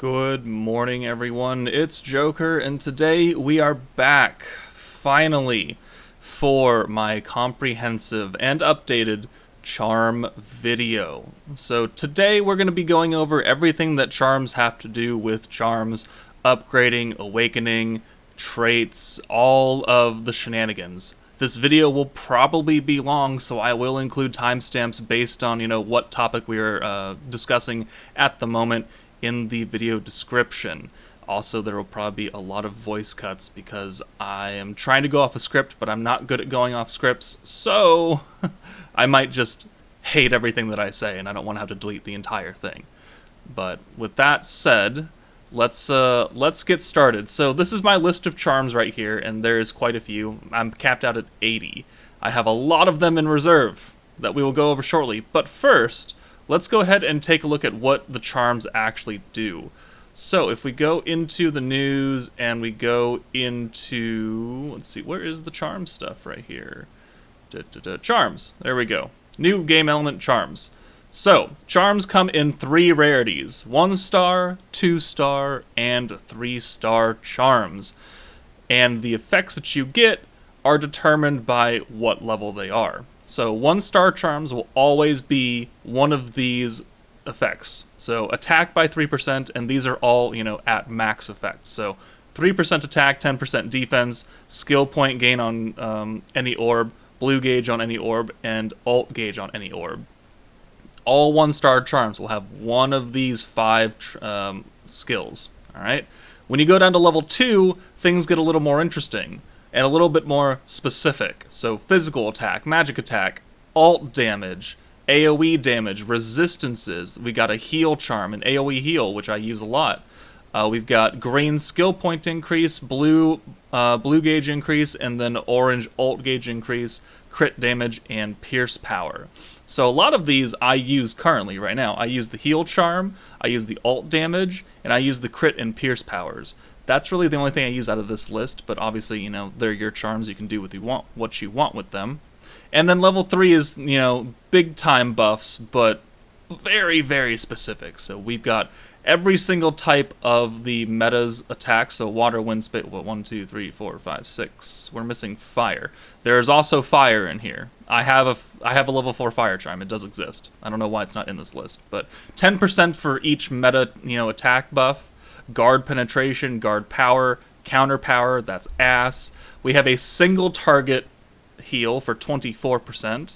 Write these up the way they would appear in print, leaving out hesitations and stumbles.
Good morning, everyone. It's Joker, and today we are back, finally, for my comprehensive and updated Charm video. So today we're going to be going over everything that Charms have to do with Charms, upgrading, awakening, traits, all of the shenanigans. This video will probably be long, so I will include timestamps based on, what topic we are discussing at the moment in the video description. Also, there will probably be a lot of voice cuts because I am trying to go off a script, but I'm not good at going off scripts, so I might just hate everything that I say, and I don't want to have to delete the entire thing. But with that said, let's get started. So this is my list of charms right here, and there's quite a few. I'm capped out at 80. I have a lot of them in reserve that we will go over shortly, but first, let's go ahead and take a look at what the charms actually do. So if we go into the news and we go into, let's see, where is the charm stuff right here? Charms, there we go. New game element charms. So, charms come in 3 rarities: 1-star, 2-star, and 3-star charms. And the effects that you get are determined by what level they are. So 1-star charms will always be one of these effects. So attack by 3%, and these are all, at max effect. So 3% attack, 10% defense, skill point gain on any orb, blue gauge on any orb, and alt gauge on any orb. All 1-star charms will have one of these 5 skills. Alright? When you go down to level 2, things get a little more interesting and a little bit more specific. So physical attack, magic attack, alt damage, AoE damage, resistances. We got a heal charm, an AoE heal, which I use a lot. We've got green skill point increase, blue gauge increase, and then orange alt gauge increase, crit damage, and pierce power. So a lot of these I use currently right now. I use the heal charm, I use the alt damage, and I use the crit and pierce powers. That's really the only thing I use out of this list, but obviously, they're your charms. You can do what you want with them. And then level 3 is, big time buffs, but very, very specific. So we've got every single type of the meta's attack. So water, wind, space. 1, 2, 3, 4, 5, 6. We're missing fire. There is also fire in here. I have a level 4 fire charm. It does exist. I don't know why it's not in this list, but 10% for each meta, attack buff. Guard penetration, guard power, counter power, that's ass. We have a single target heal for 24%,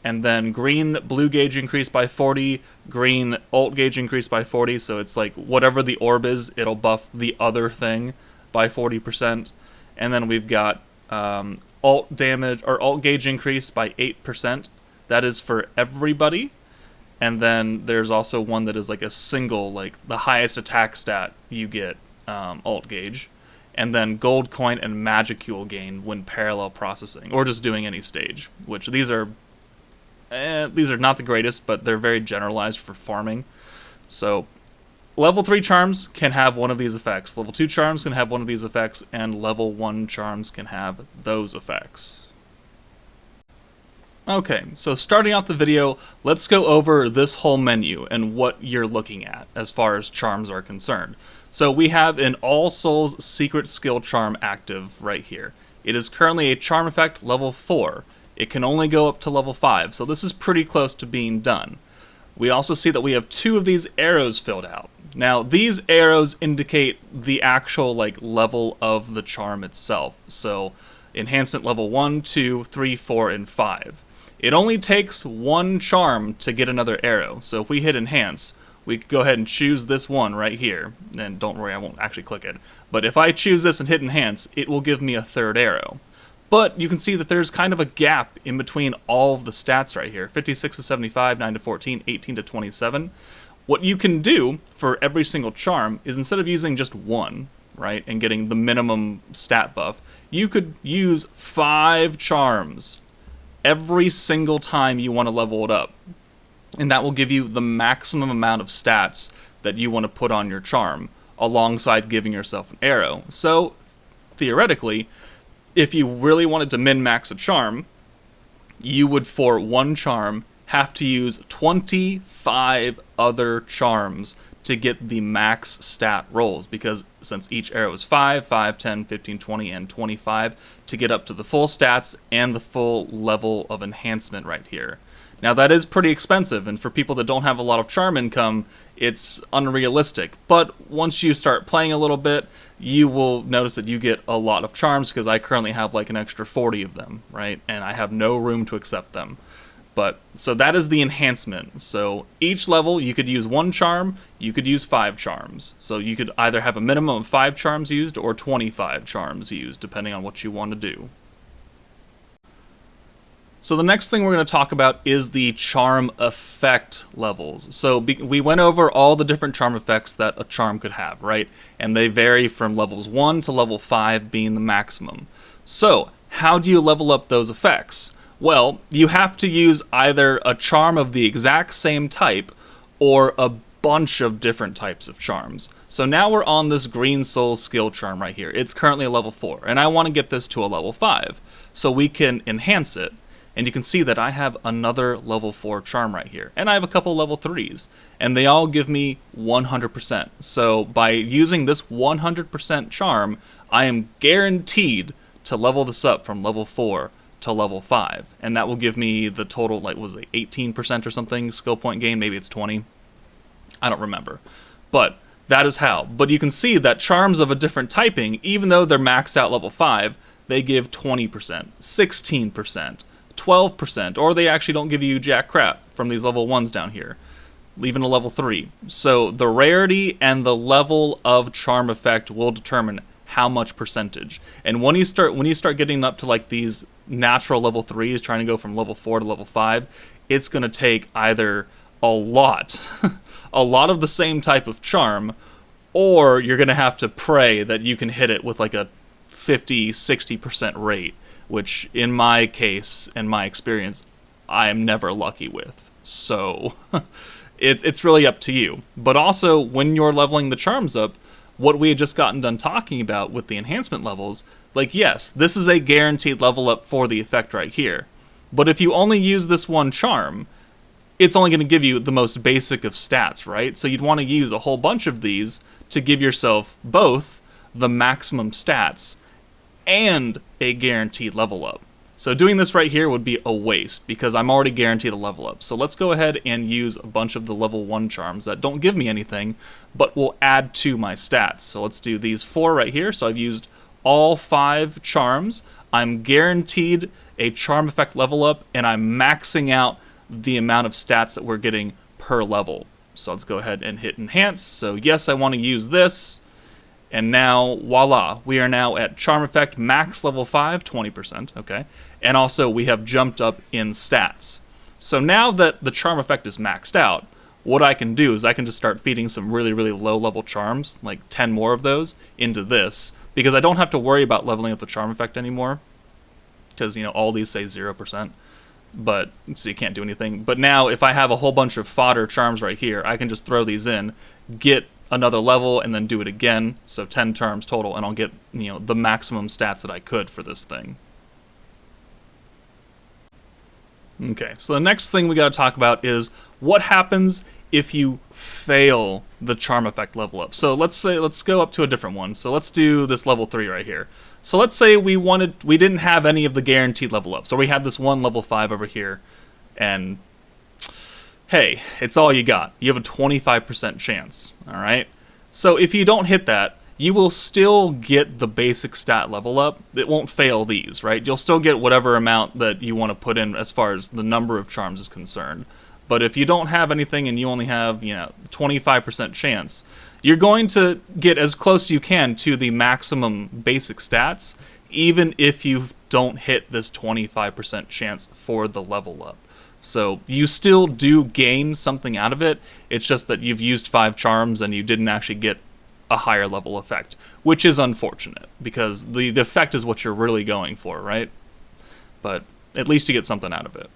and then green blue gauge increase by 40, green alt gauge increase by 40, so it's like whatever the orb is, it'll buff the other thing by 40%. And then we've got alt damage or alt gauge increase by 8%. That is for everybody. And then there's also one that is like a single, like the highest attack stat you get, alt gauge. And then gold coin and magicule gain when parallel processing, or just doing any stage. Which these are not the greatest, but they're very generalized for farming. So level 3 charms can have one of these effects. Level 2 charms can have one of these effects, and level 1 charms can have those effects. Okay, so starting out the video, let's go over this whole menu and what you're looking at as far as charms are concerned. So we have an All Souls Secret Skill Charm active right here. It is currently a charm effect level 4. It can only go up to level 5, so this is pretty close to being done. We also see that we have 2 of these arrows filled out. Now, these arrows indicate the actual level of the charm itself. So, enhancement level 1, 2, 3, 4, and 5. It only takes 1 charm to get another arrow. So if we hit enhance, we could go ahead and choose this one right here. And don't worry, I won't actually click it. But if I choose this and hit enhance, it will give me a 3rd arrow. But you can see that there's kind of a gap in between all of the stats right here. 56 to 75, 9 to 14, 18 to 27. What you can do for every single charm is instead of using just 1, right, and getting the minimum stat buff, you could use 5 charms every single time you want to level it up. And that will give you the maximum amount of stats that you want to put on your charm, alongside giving yourself an arrow. So, theoretically, if you really wanted to min-max a charm, you would, for 1 charm, have to use 25 other charms to get the max stat rolls, because since each arrow is 5, 5, 10, 15, 20, and 25, to get up to the full stats and the full level of enhancement right here. Now that is pretty expensive, and for people that don't have a lot of charm income, it's unrealistic. But once you start playing a little bit, you will notice that you get a lot of charms, because I currently have like an extra 40 of them, right? And I have no room to accept them. But so that is the enhancement. So each level you could use 1 charm, you could use 5 charms. So you could either have a minimum of 5 charms used or 25 charms used, depending on what you want to do. So the next thing we're going to talk about is the charm effect levels. So we went over all the different charm effects that a charm could have, right? And they vary from levels 1 to level 5 being the maximum. So how do you level up those effects? Well, you have to use either a charm of the exact same type or a bunch of different types of charms. So now we're on this Green Soul skill charm right here. It's currently a level 4, and I want to get this to a level 5 so we can enhance it. And you can see that I have another level 4 charm right here. And I have a couple level 3s. And they all give me 100%. So by using this 100% charm, I am guaranteed to level this up from level 4 to level 5. And that will give me the total, like, was it 18% or something skill point gain? Maybe it's 20. I don't remember. But that is how. But you can see that charms of a different typing, even though they're maxed out level 5, they give 20%, 16%. 12%, or they actually don't give you jack crap from these level 1s down here, even a level 3. So the rarity and the level of charm effect will determine how much percentage. And when you start getting up to like these natural level 3s, trying to go from level 4 to level 5, it's going to take either a lot of the same type of charm, or you're going to have to pray that you can hit it with like a 50-60% rate, which in my case and my experience, I am never lucky with. So it's really up to you. But also, when you're leveling the charms up, what we had just gotten done talking about with the enhancement levels, like, yes, this is a guaranteed level up for the effect right here. But if you only use this one charm, it's only going to give you the most basic of stats, right? So you'd want to use a whole bunch of these to give yourself both the maximum stats and a guaranteed level up. So doing this right here would be a waste, because I'm already guaranteed a level up. So let's go ahead and use a bunch of the level 1 charms that don't give me anything, but will add to my stats. So let's do these 4 right here. So I've used all 5 charms. I'm guaranteed a charm effect level up, and I'm maxing out the amount of stats that we're getting per level. So let's go ahead and hit enhance. So yes, I want to use this. And now, voila, we are now at charm effect max level 5, 20%, okay? And also, we have jumped up in stats. So now that the charm effect is maxed out, what I can do is I can just start feeding some really, really low-level charms, like 10 more of those, into this, because I don't have to worry about leveling up the charm effect anymore, because, you know, all these say 0%, but, so you can't do anything. But now, if I have a whole bunch of fodder charms right here, I can just throw these in, get another level, and then do it again, so 10 charms total, and I'll get, you know, the maximum stats that I could for this thing. Okay, so the next thing we got to talk about is what happens if you fail the charm effect level up. So let's go up to a different one. So let's do this level 3 right here. So let's say we didn't have any of the guaranteed level up. So we had this one level 5 over here, and hey, it's all you got. You have a 25% chance, all right? So if you don't hit that, you will still get the basic stat level up. It won't fail these, right? You'll still get whatever amount that you want to put in as far as the number of charms is concerned. But if you don't have anything and you only have, 25% chance, you're going to get as close as you can to the maximum basic stats, even if you don't hit this 25% chance for the level up. So you still do gain something out of it. It's just that you've used 5 charms and you didn't actually get a higher level effect, which is unfortunate, because the effect is what you're really going for, right? But at least you get something out of it.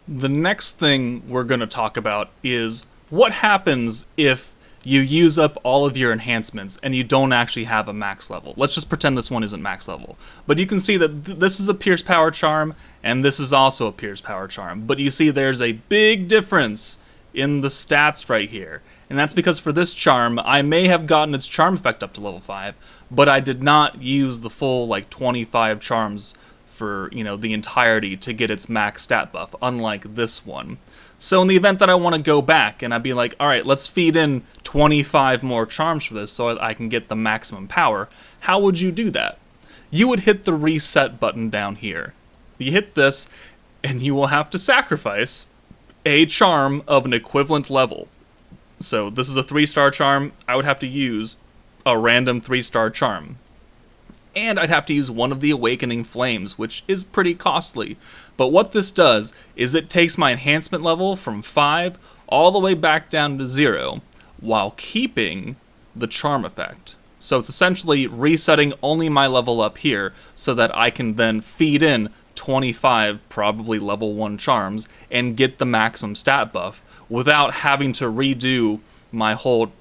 The next thing we're going to talk about is what happens if you use up all of your enhancements and you don't actually have a max level. Let's just pretend this one isn't max level. But you can see that this is a Pierce Power charm, and this is also a Pierce Power charm. But you see there's a big difference in the stats right here. And that's because for this charm, I may have gotten its charm effect up to level 5, but I did not use the full, like, 25 charms for, you know, the entirety to get its max stat buff, unlike this one. So in the event that I want to go back and I'd be like, alright, let's feed in 25 more charms for this so that I can get the maximum power, how would you do that? You would hit the reset button down here. You hit this, and you will have to sacrifice a charm of an equivalent level. So this is a 3-star charm, I would have to use a random 3-star charm. And I'd have to use one of the Awakening Flames, which is pretty costly. But what this does is it takes my enhancement level from 5 all the way back down to 0, while keeping the charm effect. So it's essentially resetting only my level up here, so that I can then feed in 25, probably level 1 charms, and get the maximum stat buff, without having to redo my whole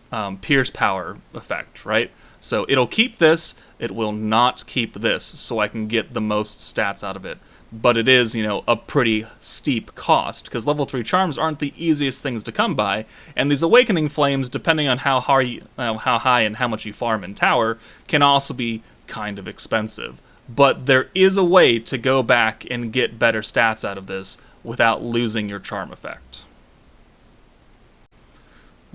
Pierce Power effect, right? So it'll keep this, it will not keep this, so I can get the most stats out of it. But it is, you know, a pretty steep cost, because level 3 charms aren't the easiest things to come by, and these Awakening Flames, depending on how high and how much you farm in tower, can also be kind of expensive. But there is a way to go back and get better stats out of this without losing your charm effect.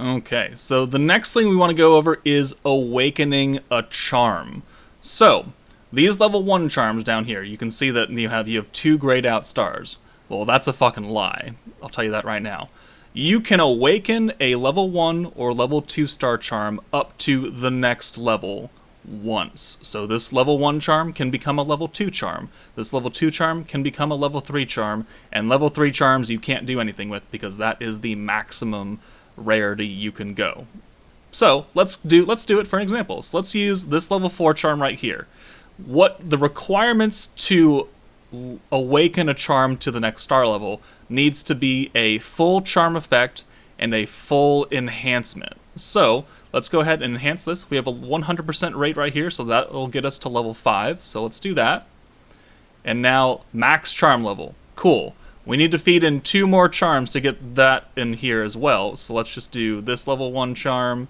Okay, so the next thing we want to go over is awakening a charm. So, these level 1 charms down here, you can see that you have 2 grayed out stars. Well, that's a fucking lie. I'll tell you that right now. You can awaken a level 1 or level 2 star charm up to the next level once. So this level 1 charm can become a level 2 charm. This level 2 charm can become a level 3 charm. And level 3 charms you can't do anything with, because that is the maximum rarity you can go. So let's do it for an example. So let's use this level 4 charm right here. What the requirements to awaken a charm to the next star level needs to be a full charm effect and a full enhancement. So let's go ahead and enhance this. We have a 100% rate right here, so that will get us to level 5. So let's do that. And now max charm level. Cool. We need to feed in 2 more charms to get that in here as well. So let's just do this level 1 charm,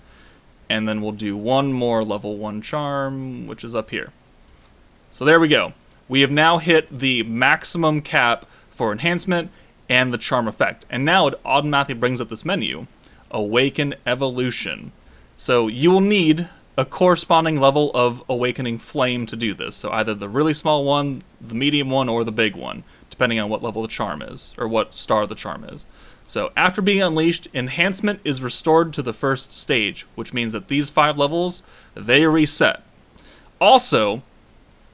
and then we'll do 1 more level 1 charm, which is up here. So there we go. We have now hit the maximum cap for enhancement and the charm effect. And now it automatically brings up this menu, Awaken Evolution. So you will need a corresponding level of Awakening Flame to do this. So either the really small one, the medium one, or the big one, depending on what level the charm is, or what star the charm is. So after being unleashed, enhancement is restored to the first stage, which means that these 5 levels, they reset. Also,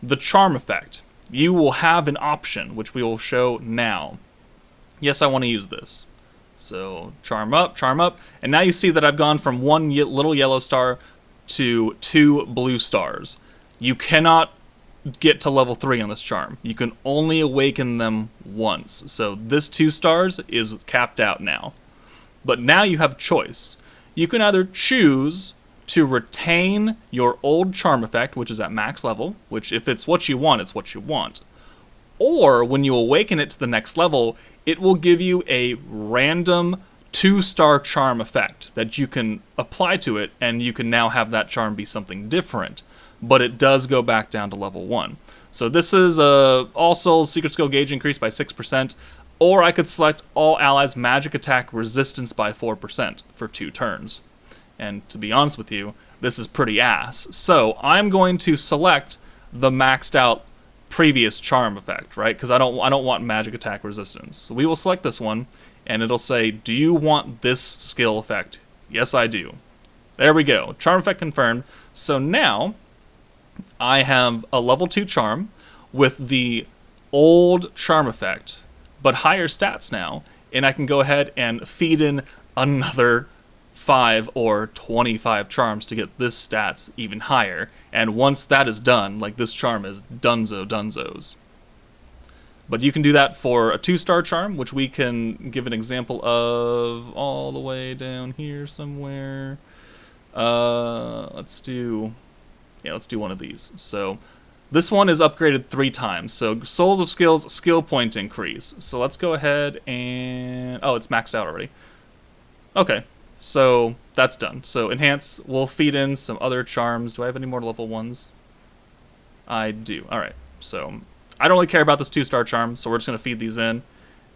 the charm effect. You will have an option, which we will show now. Yes, I want to use this. So charm up, and now you see that I've gone from 1 little yellow star to 2 blue stars. You cannot get to level 3 on this charm. You can only awaken them once. So this 2 stars is capped out now. But now you have choice. You can either choose to retain your old charm effect, which is at max level, which if it's what you want, it's what you want. Or when you awaken it to the next level, it will give you a random 2-star charm effect that you can apply to it, and you can now have that charm be something different. But it does go back down to level 1. So this is all souls secret skill gauge increase by 6%, or I could select all allies magic attack resistance by 4% for 2 turns. And to be honest with you, this is pretty ass. So I'm going to select the maxed out previous charm effect, right? Because I don't want magic attack resistance. So we will select this one, and it'll say, do you want this skill effect? Yes, I do. There we go. Charm effect confirmed. So now I have a level 2 charm with the old charm effect, but higher stats now, and I can go ahead and feed in another 5 or 25 charms to get this stats even higher. And once that is done, like this charm is dunzos. But you can do that for a 2-star charm, which we can give an example of all the way down here somewhere. Let's do one of these. So this one is upgraded 3 times. So Souls of Skills skill point increase. So let's go ahead and... oh, it's maxed out already. Okay, so that's done. So enhance, we'll feed in some other charms. Do I have any more level 1s? I do. Alright, so I don't really care about this 2-star charm, so we're just going to feed these in.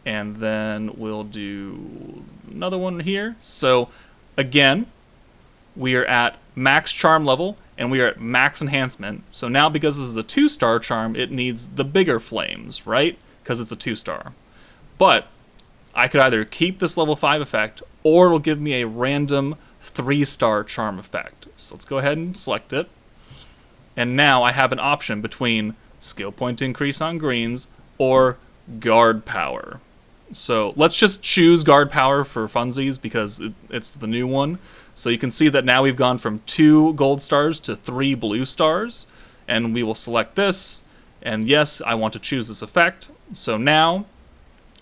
And then we'll do another one here. So again, we are at max charm level, and we are at max enhancement. So now, because this is a 2-star charm, it needs the bigger flames, right? Because it's a 2-star. But I could either keep this level 5 effect, or it'll give me a random 3-star charm effect. So let's go ahead and select it. And now I have an option between skill point increase on greens or guard power. So let's just choose guard power for funsies because it's the new one. So you can see that now we've gone from 2 gold stars to 3 blue stars. And we will select this. And yes, I want to choose this effect. So now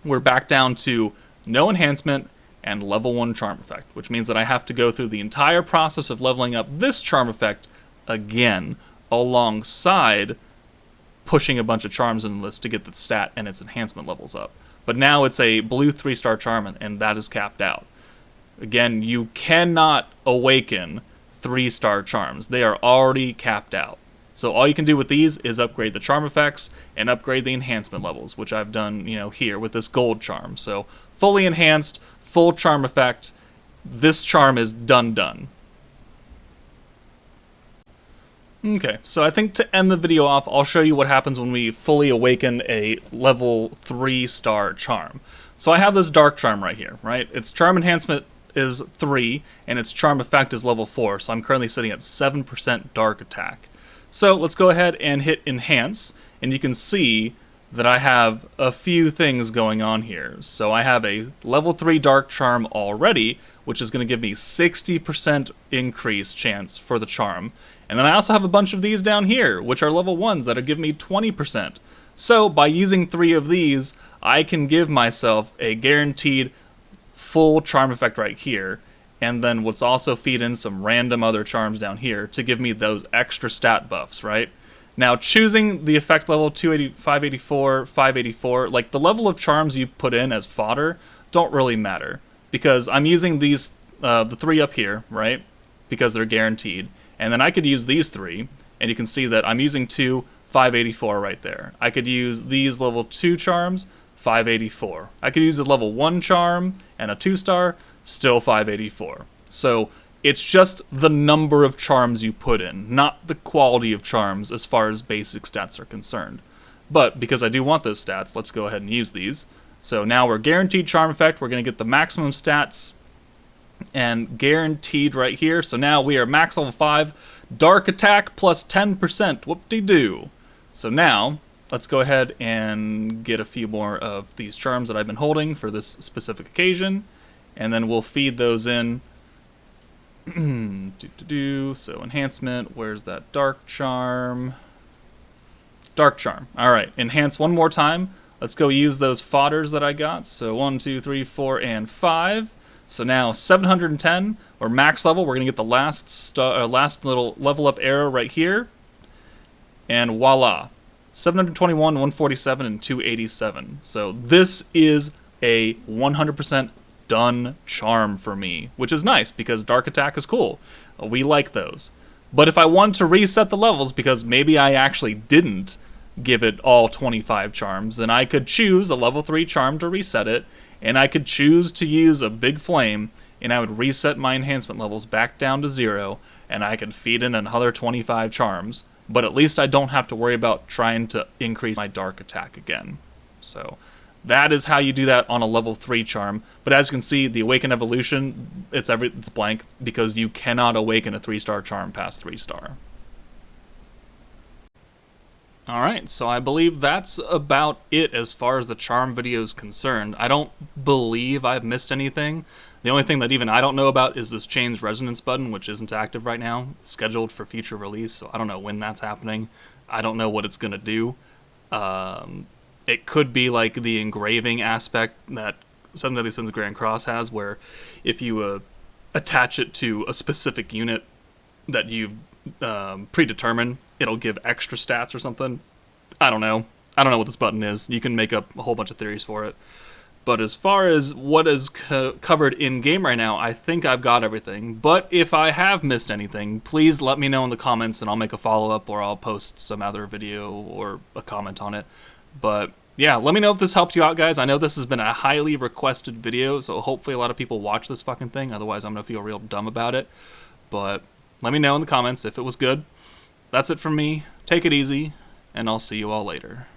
we're back down to no enhancement and level 1 charm effect, which means that I have to go through the entire process of leveling up this charm effect again, alongside pushing a bunch of charms in the list to get the stat and its enhancement levels up. But now it's a blue 3-star charm, and that is capped out. Again, you cannot awaken 3-star charms. They are already capped out. So all you can do with these is upgrade the charm effects and upgrade the enhancement levels, which I've done, here with this gold charm. So fully enhanced, full charm effect. This charm is done. Okay, so I think to end the video off, I'll show you what happens when we fully awaken a level 3-star charm. So I have this dark charm right here, right? Its charm enhancement is 3, and its charm effect is level 4, so I'm currently sitting at 7% dark attack. So let's go ahead and hit enhance, and you can see that I have a few things going on here. So I have a level 3 dark charm already, which is going to give me 60% increase chance for the charm. And then I also have a bunch of these down here, which are level 1s that are giving me 20%. So by using 3 of these, I can give myself a guaranteed full charm effect right here. And then let's also feed in some random other charms down here to give me those extra stat buffs, right? Now, choosing the effect level 280, 584, 584, like the level of charms you put in as fodder don't really matter. Because I'm using these, the 3 up here, right? Because they're guaranteed. And then I could use these 3, and you can see that I'm using 2, 584 right there. I could use these level 2 charms, 584. I could use a level 1 charm and a 2-star, still 584. So it's just the number of charms you put in, not the quality of charms as far as basic stats are concerned. But because I do want those stats, let's go ahead and use these. So now we're guaranteed charm effect. We're going to get the maximum stats and guaranteed right here. So now we are max level 5, dark attack plus 10%. Whoop-de-doo. So now let's go ahead and get a few more of these charms that I've been holding for this specific occasion. And then we'll feed those in. So enhancement, where's that dark charm? Dark charm. Alright, enhance one more time. Let's go use those fodders that I got. So 1, 2, 3, 4, and 5. So now 710, we're max level. We're going to get the last little level up arrow right here. And voila. 721, 147, and 287. So this is a 100% done charm for me, which is nice because dark attack is cool. We like those. But if I want to reset the levels because maybe I actually didn't give it all 25 charms, then I could choose a level 3 charm to reset it, and I could choose to use a big flame, and I would reset my enhancement levels back down to 0, and I could feed in another 25 charms, but at least I don't have to worry about trying to increase my dark attack again. So that is how you do that on a level 3 charm. But as you can see, the Awaken Evolution, it's blank because you cannot awaken a 3-star charm past 3-star. Alright, so I believe that's about it as far as the charm video is concerned. I don't believe I've missed anything. The only thing that even I don't know about is this Chains Resonance button, which isn't active right now. It's scheduled for future release, so I don't know when that's happening. I don't know what it's going to do. It could be like the engraving aspect that Seven Deadly Sins Grand Cross has, where if you attach it to a specific unit that you've predetermined, it'll give extra stats or something. I don't know. I don't know what this button is. You can make up a whole bunch of theories for it. But as far as what is covered in-game right now, I think I've got everything. But if I have missed anything, please let me know in the comments and I'll make a follow-up or I'll post some other video or a comment on it. But yeah, let me know if this helped you out, guys. I know this has been a highly requested video, so hopefully a lot of people watch this fucking thing. Otherwise, I'm going to feel real dumb about it. But let me know in the comments if it was good. That's it from me. Take it easy, and I'll see you all later.